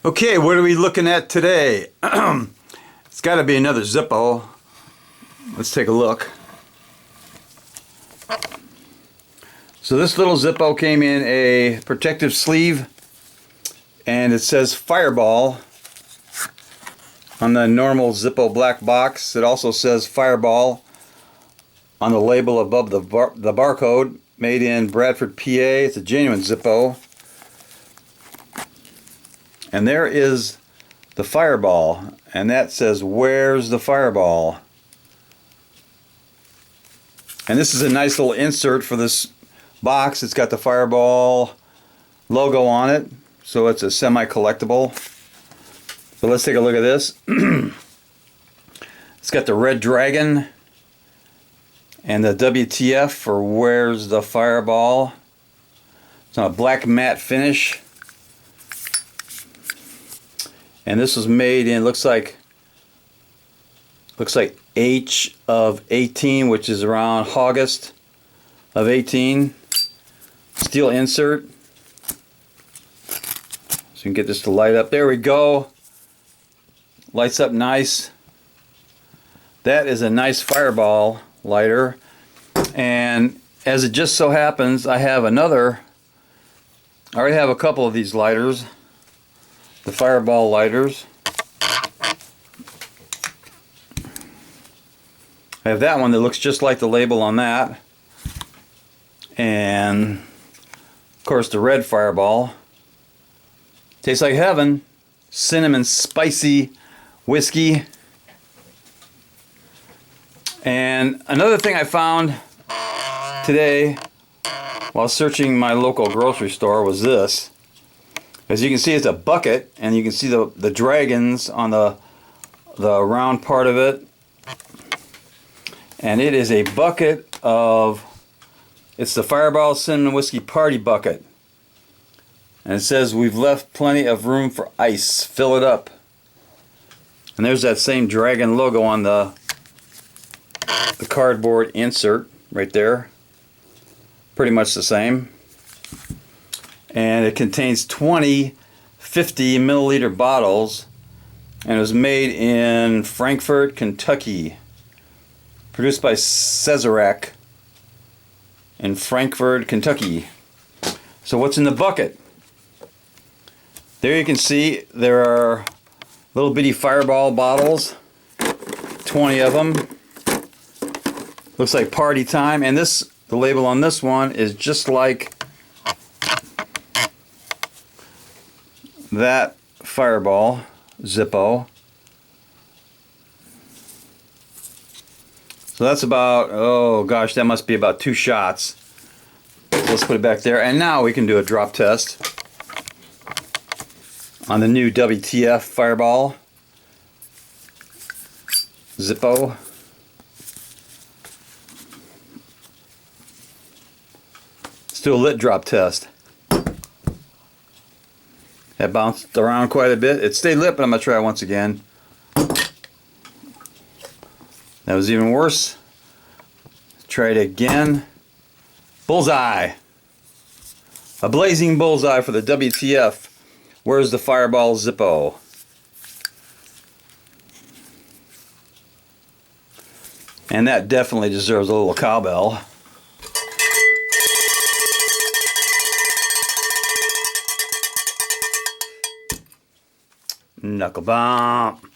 Okay, what are we looking at today? It's got to be another Zippo. Let's take a look. So this little Zippo came in a protective sleeve, and it says Fireball on the normal Zippo black box. It also says Fireball on the label above the barcode, made in Frankfort PA. It's a genuine Zippo. And there is the Fireball, and that says, "Where's the Fireball?" And this is a nice little insert for this box. It's got the Fireball logo on it, so it's a semi-collectible. So let's take a look at this. It's got the red dragon and the WTF for "Where's the Fireball?" It's on a black matte finish. And this was made in, looks like H of 18, which is around August of 18. Steel insert. So you can get this to light up. There we go. Lights up nice. That is a nice Fireball lighter. And as it just so happens, I already have a couple of these lighters. The Fireball lighters. I have that one that looks just like the label on that. And of course the red Fireball. Tastes like heaven. Cinnamon spicy whiskey. And another thing I found today while searching my local grocery store was this. As you can see, it's a bucket, and you can see the dragons on the round part of it. And it is a bucket of, it's the Fireball Cinnamon Whiskey Party Bucket. And it says, "We've left plenty of room for ice. Fill it up." And there's that same dragon logo on the cardboard insert right there. Pretty much the same. And it contains 20 50 milliliter bottles, and it was made in Frankfort, Kentucky. Produced by Sazerac in Frankfort, Kentucky. So what's in the bucket? There you can see there are little bitty Fireball bottles, 20 of them. Looks like party time, and the label on this one is just like that Fireball Zippo. So that's about, oh gosh, that must be about 2 shots. Let's put it back there, and now we can do a drop test on the new WTF Fireball Zippo. Let's do a lit drop test. That bounced around quite a bit. It stayed lit, but I'm going to try it once again. That was even worse. Try it again. Bullseye. A blazing bullseye for the WTF. Where's the Fireball Zippo? And that definitely deserves a little cowbell. Knuckle bump.